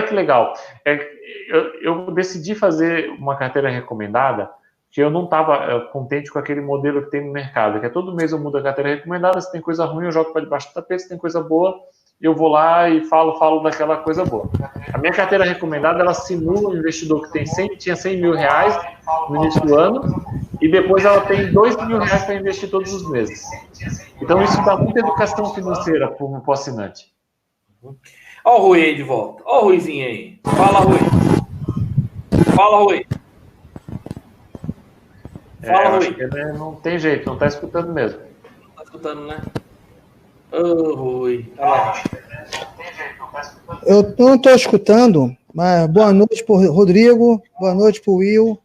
que legal. Eu decidi fazer uma carteira recomendada, que eu não estava contente com aquele modelo que tem no mercado, que é todo mês eu mudo a carteira recomendada, se tem coisa ruim eu jogo para debaixo do tapete, se tem coisa boa, eu vou lá e falo daquela coisa boa. A minha carteira recomendada, ela simula um investidor que tinha 100 mil reais no início do ano, e depois ela tem 2 mil reais para investir todos os meses. Então isso dá muita educação financeira para o assinante. Ó o Rui aí de volta. Ó o Ruizinho aí. Fala, Rui. Fala, Rui. Fala, Rui. Não tem jeito, não está escutando mesmo. Não está escutando, né? Ô, Rui. Eu não estou escutando, mas boa noite para o Rodrigo, boa noite para o Will.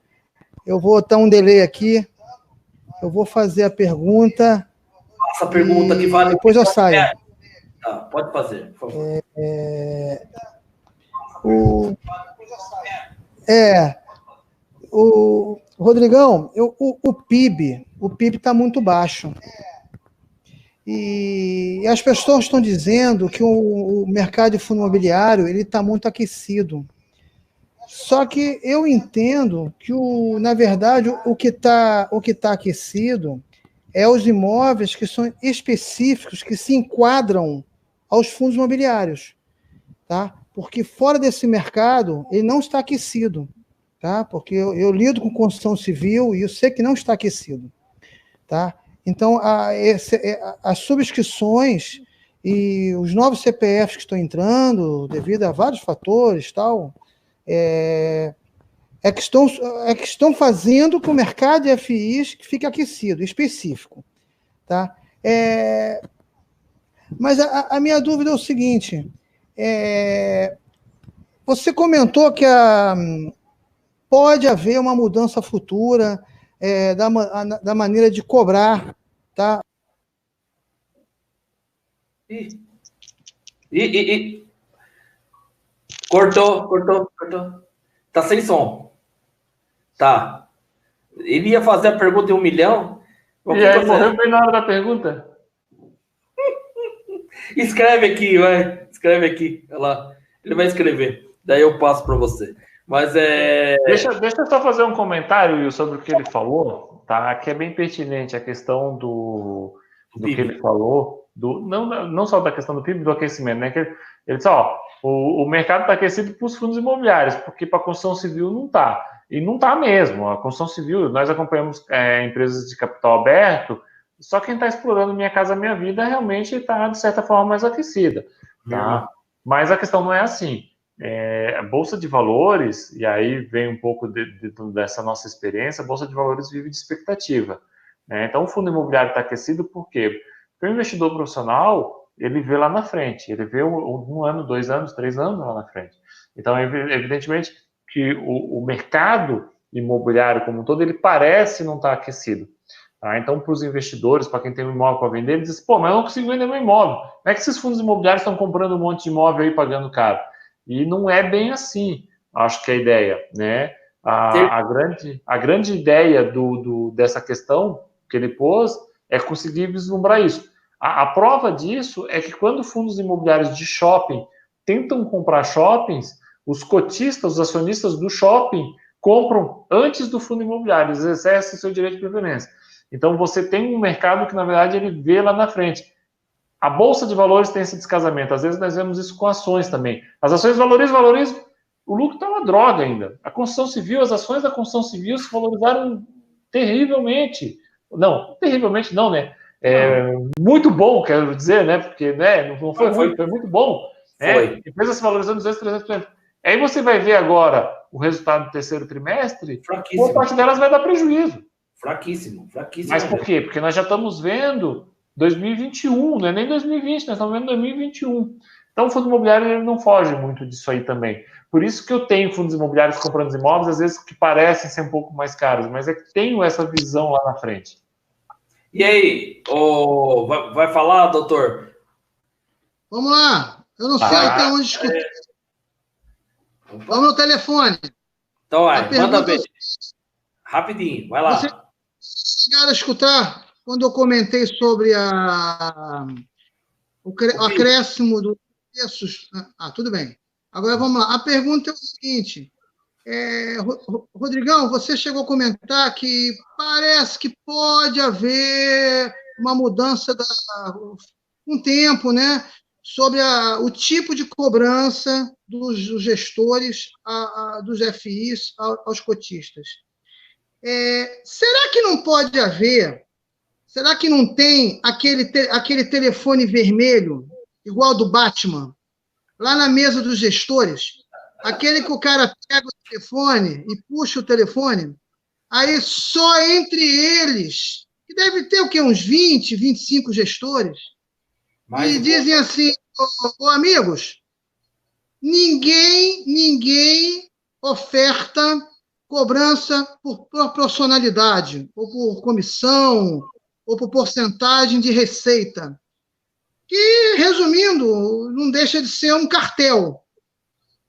Eu vou botar um delay aqui. Eu vou fazer a pergunta. Faça a pergunta que vale. Depois eu saio. Tá, pode fazer, por favor. O Rodrigão, o PIB está muito baixo. E as pessoas estão dizendo que o mercado de fundo imobiliário está muito aquecido. Só que eu entendo que, na verdade, o que tá aquecido é os imóveis que são específicos, que se enquadram aos fundos imobiliários, tá? Porque fora desse mercado, ele não está aquecido, tá? Porque eu lido com construção civil e eu sei que não está aquecido, tá? Então, as subscrições e os novos CPFs que estão entrando, devido a vários fatores, tal, que estão fazendo que o mercado de FIs fique aquecido, específico, tá? Mas a minha dúvida é o seguinte, você comentou que pode haver uma mudança futura da maneira de cobrar, tá? Cortou. Tá sem som. Tá. Ele ia fazer a pergunta em 1 milhão. E aí, morreu bem na hora da pergunta? Escreve aqui, vai. Escreve aqui. Olha lá. Ele vai escrever. Daí eu passo para você. Mas Deixa eu só fazer um comentário, Will, sobre o que ele falou, tá? Que é bem pertinente a questão do que ele falou, não só da questão do PIB, do aquecimento, né? Que ele disse, o mercado está aquecido para os fundos imobiliários, porque para a construção civil não está. E não está mesmo. A construção civil, nós acompanhamos empresas de capital aberto, só quem está explorando Minha Casa Minha Vida realmente está, de certa forma, mais aquecida. Tá? Mas a questão não é assim. A Bolsa de Valores, e aí vem um pouco dessa nossa experiência, a Bolsa de Valores vive de expectativa. Né? Então, o fundo imobiliário está aquecido por quê? Porque o investidor profissional, ele vê lá na frente, ele vê 1 ano, 2 anos, 3 anos lá na frente. Então, evidentemente que o mercado imobiliário como um todo, ele parece não estar aquecido. Tá? Então, para os investidores, para quem tem um imóvel para vender, eles dizem, mas eu não consigo vender meu imóvel. Como é que esses fundos imobiliários estão comprando um monte de imóvel aí, pagando caro? E não é bem assim, acho que é a ideia, né? A grande ideia dessa questão que ele pôs é conseguir vislumbrar isso. A prova disso é que quando fundos imobiliários de shopping tentam comprar shoppings, os cotistas, os acionistas do shopping compram antes do fundo imobiliário, eles exercem seu direito de preferência. Então, você tem um mercado que, na verdade, ele vê lá na frente. A Bolsa de Valores tem esse descasamento. Às vezes nós vemos isso com ações também. As ações valorizam. O lucro está uma droga ainda. A construção civil, as ações da construção civil se valorizaram terrivelmente. Não, terrivelmente não, né? Muito bom, quero dizer, né? Porque não foi ruim, foi muito bom. Foi. Empresa se valorizando 200%, 300%. Aí você vai ver agora o resultado do terceiro trimestre, boa parte delas vai dar prejuízo. Fraquíssimo. Mas por quê? Porque nós já estamos vendo 2021, não é nem 2020, nós estamos vendo 2021. Então, o fundo imobiliário ele não foge muito disso aí também. Por isso que eu tenho fundos imobiliários comprando os imóveis, às vezes que parecem ser um pouco mais caros, mas é que tenho essa visão lá na frente. E aí, vai falar, doutor? Vamos lá. Eu não sei até onde escutar. Vamos no telefone. Então, manda ver. Rapidinho, vai lá. Vocês chegaram a escutar quando eu comentei sobre o acréscimo dos preços? Tudo bem. Agora vamos lá. A pergunta é o seguinte: Rodrigão, você chegou a comentar que parece que pode haver uma mudança um tempo, né, sobre o tipo de cobrança dos gestores, dos FIs aos cotistas. Será que não pode haver? Será que não tem aquele telefone vermelho, igual do Batman, lá na mesa dos gestores? Aquele que o cara pega o telefone e puxa o telefone, aí só entre eles, que deve ter o quê? Uns 20, 25 gestores, e dizem assim, amigos, ninguém oferta cobrança por proporcionalidade, ou por comissão, ou por porcentagem de receita, que, resumindo, não deixa de ser um cartel.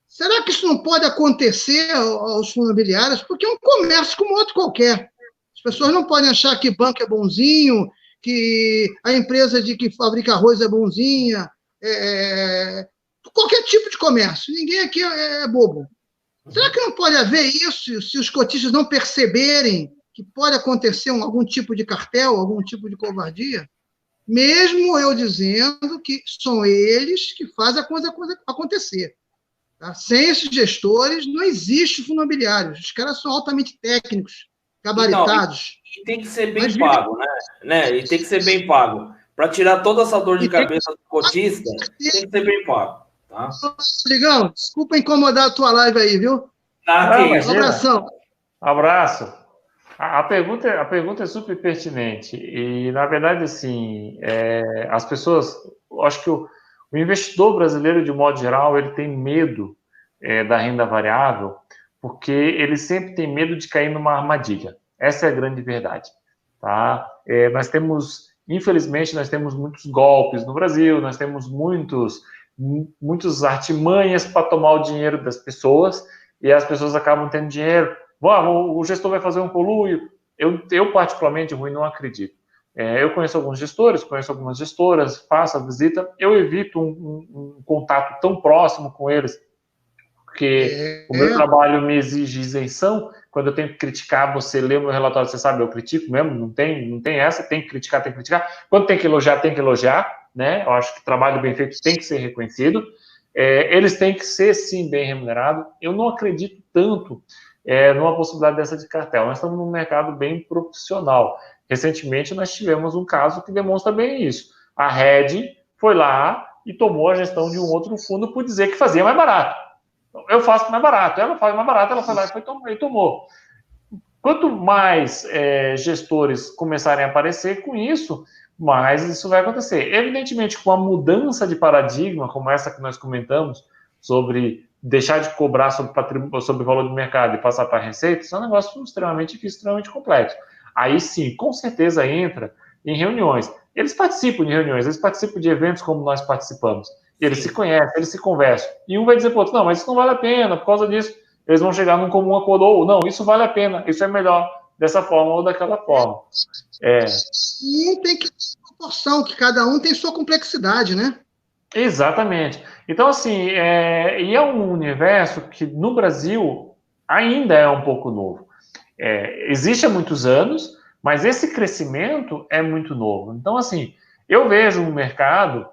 Será que isso não pode acontecer aos fundos imobiliários? Porque é um comércio como outro qualquer. As pessoas não podem achar que banco é bonzinho, que a empresa que fabrica arroz é bonzinha, qualquer tipo de comércio. Ninguém aqui é bobo. Será que não pode haver isso se os cotistas não perceberem que pode acontecer algum tipo de cartel, algum tipo de covardia? Mesmo eu dizendo que são eles que fazem a coisa acontecer. Tá? Sem esses gestores, não existe fundo imobiliário. Os caras são altamente técnicos, gabaritados. Então, e tem que ser bem pago, né? E tem que ser bem pago. Para tirar toda essa dor de cabeça do cotista, tem que ser bem pago. Tá? Rodrigão, desculpa incomodar a tua live aí, viu? Um abração. Abraço. A pergunta é super pertinente. E, na verdade, assim, as pessoas... Acho que o investidor brasileiro, de modo geral, ele tem medo da renda variável, porque ele sempre tem medo de cair numa armadilha. Essa é a grande verdade. Tá? Infelizmente, nós temos muitos golpes no Brasil, nós temos muitos artimanhas para tomar o dinheiro das pessoas, e as pessoas acabam tendo dinheiro. O gestor vai fazer um conluio. Eu particularmente, Rui, não acredito. Eu conheço alguns gestores, conheço algumas gestoras, faço a visita, eu evito um contato tão próximo com eles, porque o meu trabalho me exige isenção. Quando eu tenho que criticar, você lê o meu relatório, você sabe, eu critico mesmo, não tem essa, tem que criticar. Quando tem que elogiar, né? Eu acho que trabalho bem feito tem que ser reconhecido. Eles têm que ser, sim, bem remunerados. Eu não acredito tanto numa possibilidade dessa de cartel. Nós estamos num mercado bem profissional. Recentemente, nós tivemos um caso que demonstra bem isso. A Red foi lá e tomou a gestão de um outro fundo por dizer que fazia mais barato. Eu faço mais barato, ela faz mais barato, ela foi lá e tomou. Quanto mais gestores começarem a aparecer com isso, mais isso vai acontecer. Evidentemente, com a mudança de paradigma, como essa que nós comentamos, sobre deixar de cobrar sobre o valor do mercado e passar para a receita, isso é um negócio extremamente difícil, extremamente complexo. Aí sim, com certeza entra em reuniões. Eles participam de reuniões, eles participam de eventos como nós participamos. Eles se conhecem, eles se conversam. E um vai dizer para o outro, não, mas isso não vale a pena, por causa disso. Eles vão chegar num comum acordo, ou não, isso vale a pena, isso é melhor dessa forma ou daquela forma. E tem que ter proporção, que cada um tem sua complexidade, né? Exatamente. Então, assim, e é um universo que no Brasil ainda é um pouco novo. Existe há muitos anos, mas esse crescimento é muito novo. Então, assim, eu vejo o mercado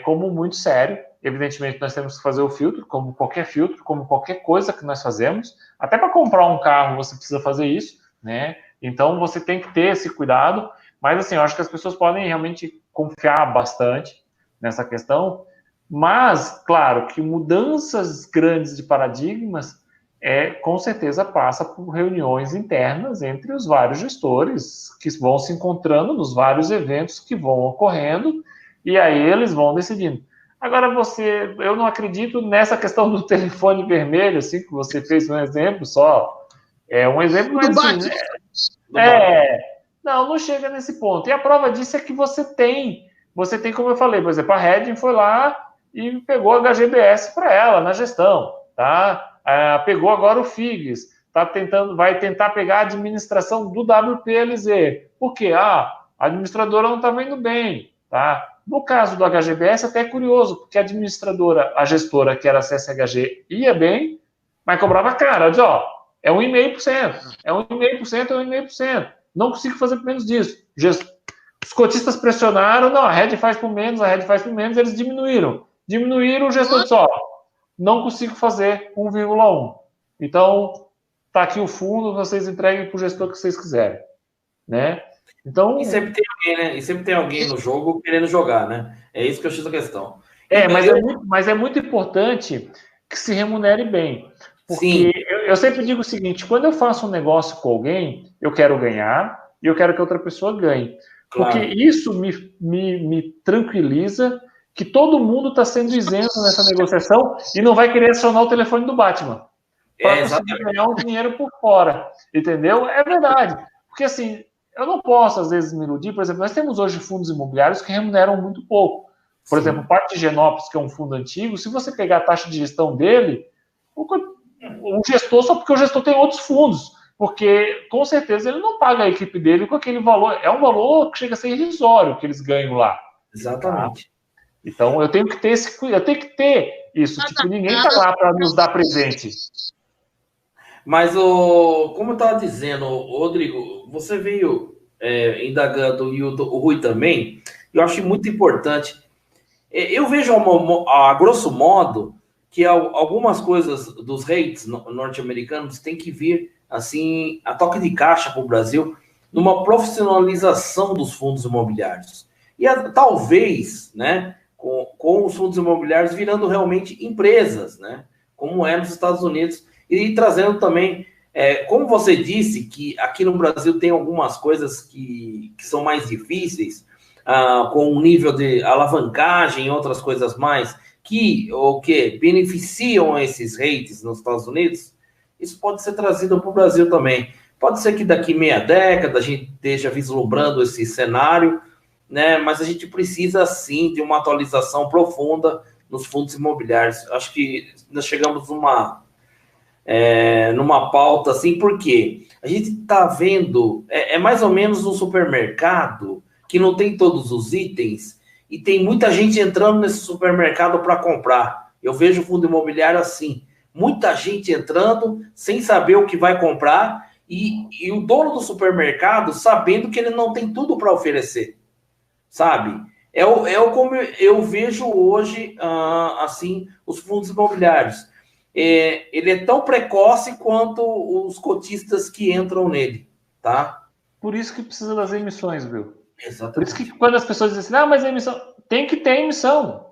como muito sério. Evidentemente, nós temos que fazer o filtro, como qualquer coisa que nós fazemos. Até para comprar um carro, você precisa fazer isso, né? Então, você tem que ter esse cuidado. Mas, assim, eu acho que as pessoas podem realmente confiar bastante nessa questão. Mas, claro, que mudanças grandes de paradigmas com certeza passa por reuniões internas entre os vários gestores que vão se encontrando nos vários eventos que vão ocorrendo, e aí eles vão decidindo. Agora, eu não acredito nessa questão do telefone vermelho, assim, que você fez um exemplo só. Um exemplo, mas assim, não chega nesse ponto. E a prova disso é que você tem, como eu falei, por exemplo, a Red foi lá e pegou a HGBS para ela na gestão, tá? Pegou agora o FIGS, vai tentar pegar a administração do WPLZ. Por quê? A administradora não está vendo bem, tá? No caso do HGBS, até é curioso, porque a administradora, a gestora, que era a CSHG, ia bem, mas cobrava caro. Ela dizia, ó, é 1,5%, é 1,5%, é 1,5%. Não consigo fazer por menos disso. Os cotistas pressionaram, não, a rede faz por menos, eles diminuíram. Diminuíram, o gestor disse, ó, não consigo fazer 1,1. Então, tá aqui o fundo, vocês entreguem para o gestor que vocês quiserem, né? Então... E sempre tem alguém, né? E sempre tem alguém no jogo querendo jogar, né? É isso que eu acho a questão. Mas é muito importante que se remunere bem. Porque eu sempre digo o seguinte, quando eu faço um negócio com alguém, eu quero ganhar e eu quero que outra pessoa ganhe. Porque isso me tranquiliza que todo mundo está sendo isento nessa negociação e não vai querer acionar o telefone do Batman para conseguir ganhar um dinheiro por fora. Entendeu? É verdade. Porque assim, eu não posso, às vezes, me iludir. Por exemplo, nós temos hoje fundos imobiliários que remuneram muito pouco. Por exemplo, parte de Genópolis, que é um fundo antigo, se você pegar a taxa de gestão dele, o gestor, só porque o gestor tem outros fundos, porque com certeza ele não paga a equipe dele com aquele valor, é um valor que chega a ser irrisório que eles ganham lá. Exatamente. Tá? Então eu tenho que ter isso, tipo, ninguém está lá para nos dar presente. Mas, como eu estava dizendo, Rodrigo, você veio indagando, e o Rui também, eu acho muito importante. Eu vejo, a grosso modo, que algumas coisas dos rates norte-americanos têm que vir, assim, a toque de caixa para o Brasil, numa profissionalização dos fundos imobiliários. E talvez, né, com os fundos imobiliários virando realmente empresas, né, como é nos Estados Unidos, e trazendo também, como você disse, que aqui no Brasil tem algumas coisas que são mais difíceis, com um nível de alavancagem e outras coisas mais, que beneficiam esses rates nos Estados Unidos, isso pode ser trazido para o Brasil também. Pode ser que daqui meia década a gente esteja vislumbrando esse cenário, né? Mas a gente precisa, sim, de uma atualização profunda nos fundos imobiliários. Acho que nós chegamos numa pauta, assim, porque a gente está vendo, mais ou menos um supermercado que não tem todos os itens, e tem muita gente entrando nesse supermercado para comprar. Eu vejo o fundo imobiliário assim, muita gente entrando sem saber o que vai comprar, e o dono do supermercado sabendo que ele não tem tudo para oferecer, sabe? Como eu vejo hoje, assim, os fundos imobiliários. Ele é tão precoce quanto os cotistas que entram nele, tá? Por isso que precisa das emissões, viu? Exatamente. Por isso que quando as pessoas dizem assim, mas a emissão... Tem que ter emissão.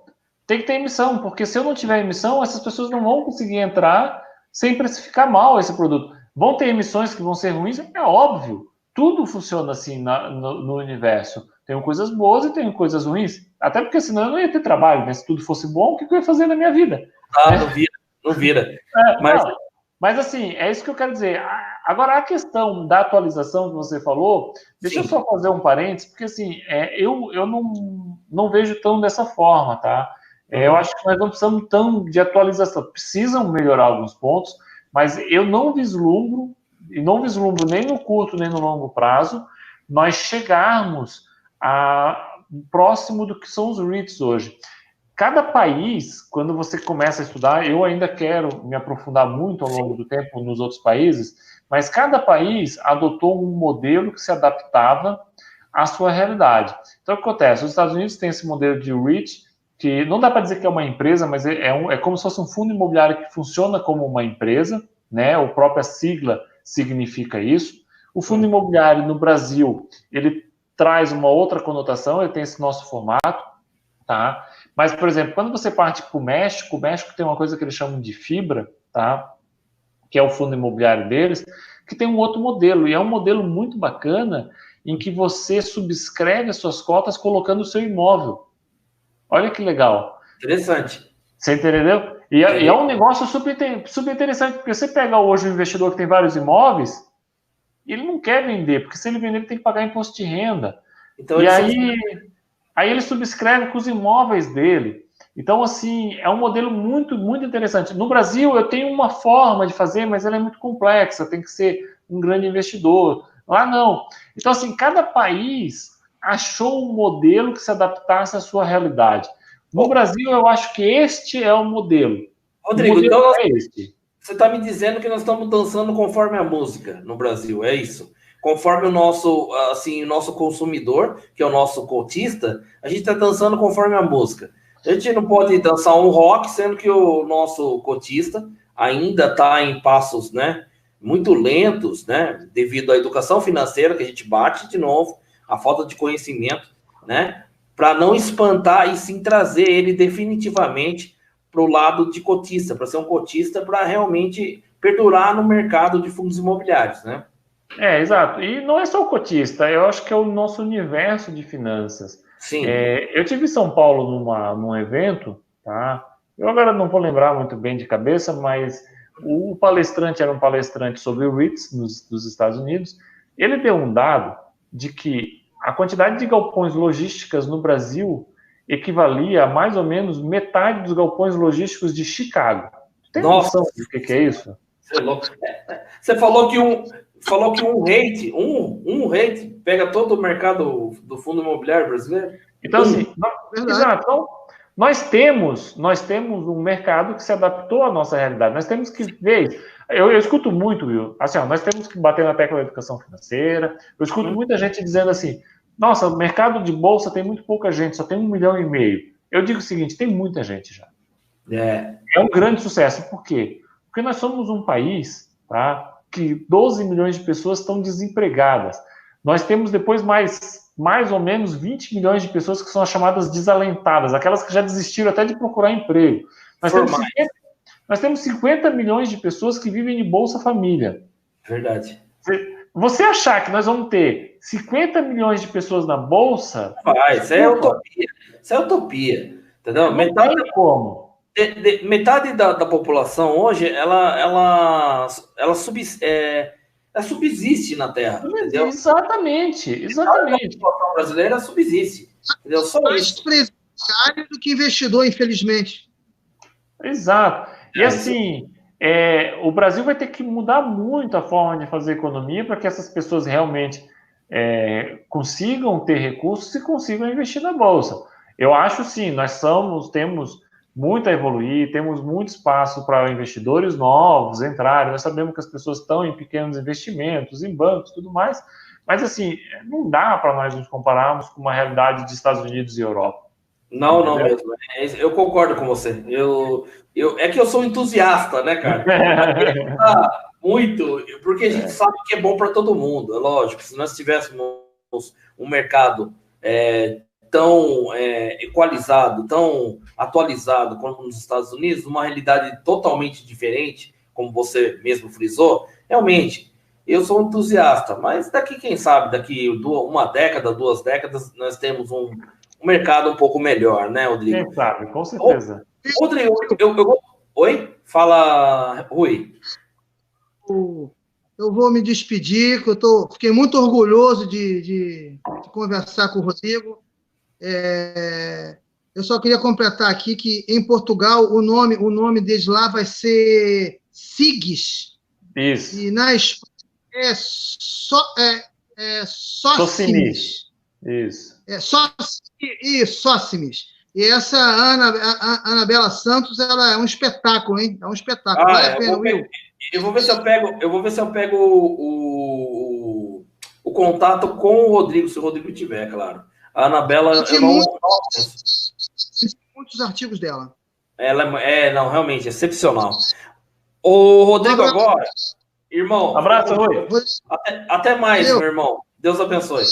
Tem que ter emissão, porque se eu não tiver emissão, essas pessoas não vão conseguir entrar sem precificar mal esse produto. Vão ter emissões que vão ser ruins, é óbvio. Tudo funciona assim no universo. Tem coisas boas e tem coisas ruins. Até porque senão eu não ia ter trabalho, né? Se tudo fosse bom, o que eu ia fazer na minha vida? Não vira. Mas assim, é isso que eu quero dizer. Agora, a questão da atualização que você falou, deixa eu só fazer um parênteses, porque assim, eu não vejo tão dessa forma, tá? Eu acho que nós não precisamos tão de atualização. Precisam melhorar alguns pontos, mas eu não vislumbro, e não vislumbro nem no curto nem no longo prazo, nós chegarmos próximo do que são os REITs hoje. Cada país, quando você começa a estudar, eu ainda quero me aprofundar muito ao longo do tempo nos outros países, mas cada país adotou um modelo que se adaptava à sua realidade. Então, o que acontece? Os Estados Unidos têm esse modelo de REIT, que não dá para dizer que é uma empresa, mas é como se fosse um fundo imobiliário que funciona como uma empresa, né? A própria sigla significa isso. O fundo imobiliário no Brasil, ele traz uma outra conotação, ele tem esse nosso formato, tá? Mas, por exemplo, quando você parte para o México tem uma coisa que eles chamam de fibra, tá? Que é o fundo imobiliário deles, que tem um outro modelo, e é um modelo muito bacana, em que você subscreve as suas cotas colocando o seu imóvel. Olha que legal. Interessante. Você entendeu? E é um negócio super interessante, porque você pega hoje um investidor que tem vários imóveis, e ele não quer vender, porque se ele vender, ele tem que pagar imposto de renda. Então, e aí ele subscreve com os imóveis dele. Então, assim, é um modelo muito, muito interessante. No Brasil, eu tenho uma forma de fazer, mas ela é muito complexa, tem que ser um grande investidor. Lá, não. Então, assim, cada país achou um modelo que se adaptasse à sua realidade. No Brasil, eu acho que este é o modelo. Rodrigo, o modelo então é este. Você está me dizendo que nós estamos dançando conforme a música no Brasil, é isso? Conforme o nosso consumidor, que é o nosso cotista, a gente está dançando conforme a música. A gente não pode dançar um rock, sendo que o nosso cotista ainda está em passos, né, muito lentos, né, devido à educação financeira que a gente bate de novo, a falta de conhecimento, né, para não espantar e sim trazer ele definitivamente para o lado de cotista, para ser um cotista, para realmente perdurar no mercado de fundos imobiliários, né? Exato. E não é só o cotista, eu acho que é o nosso universo de finanças. Sim. Eu tive em São Paulo num evento, tá? Eu agora não vou lembrar muito bem de cabeça, mas o palestrante era um palestrante sobre o REITs dos Estados Unidos. Ele deu um dado de que a quantidade de galpões logísticas no Brasil equivalia a mais ou menos metade dos galpões logísticos de Chicago. Tem noção do que é isso? Você é louco. Você falou que um rate pega todo o mercado do fundo imobiliário brasileiro? Então, assim, exato. Então, nós temos um mercado que se adaptou à nossa realidade. Nós temos que ver. Eu escuto muito, Will, assim, nós temos que bater na tecla da educação financeira. Eu escuto muita gente dizendo assim, nossa, o mercado de bolsa tem muito pouca gente, só tem 1,5 milhão. Eu digo o seguinte, tem muita gente já. É um grande sucesso. Por quê? Porque nós somos um país, tá, que 12 milhões de pessoas estão desempregadas. Nós temos depois mais ou menos 20 milhões de pessoas que são as chamadas desalentadas, aquelas que já desistiram até de procurar emprego. Nós temos 50 milhões de pessoas que vivem de Bolsa Família. Verdade. Você achar que nós vamos ter 50 milhões de pessoas na Bolsa... Isso é utopia. Isso é utopia. Entendeu? Metade da população hoje, ela subsiste na Terra. Entendeu? Exatamente. A população brasileira subsiste. Entendeu? Só isso. Mais precário do que investidor, infelizmente. Exato. E assim... o Brasil vai ter que mudar muito a forma de fazer economia para que essas pessoas realmente consigam ter recursos e consigam investir na Bolsa. Eu acho sim, temos muito a evoluir, temos muito espaço para investidores novos entrarem, nós sabemos que as pessoas estão em pequenos investimentos, em bancos e tudo mais, mas assim, não dá para nós nos compararmos com uma realidade de Estados Unidos e Europa. Não mesmo. Eu concordo com você. É que eu sou entusiasta, né, cara? Muito, porque a gente sabe que é bom para todo mundo. É lógico, se nós tivéssemos um mercado tão equalizado, tão atualizado como nos Estados Unidos, uma realidade totalmente diferente, como você mesmo frisou, realmente, eu sou entusiasta. Mas quem sabe, daqui uma década, 2 décadas, nós temos um mercado um pouco melhor, né, Rodrigo? Quem sabe, com certeza. Rodrigo, Oi? Fala, Rui. Eu vou me despedir, que fiquei muito orgulhoso de conversar com o Rodrigo. Eu só queria completar aqui que em Portugal o nome deles lá vai ser SIGs. Isso. E na Espanha Socimis. Isso. Socimis. E essa Anabela Santos, ela é um espetáculo, hein? É um espetáculo. Vale a pena, Will. Eu vou ver se eu pego o contato com o Rodrigo, se o Rodrigo tiver, claro. A Anabela... Tem muitos artigos dela. Ela não, realmente, excepcional. O Rodrigo agora, irmão... Abraço, Rui. Até mais, meu irmão. Deus abençoe.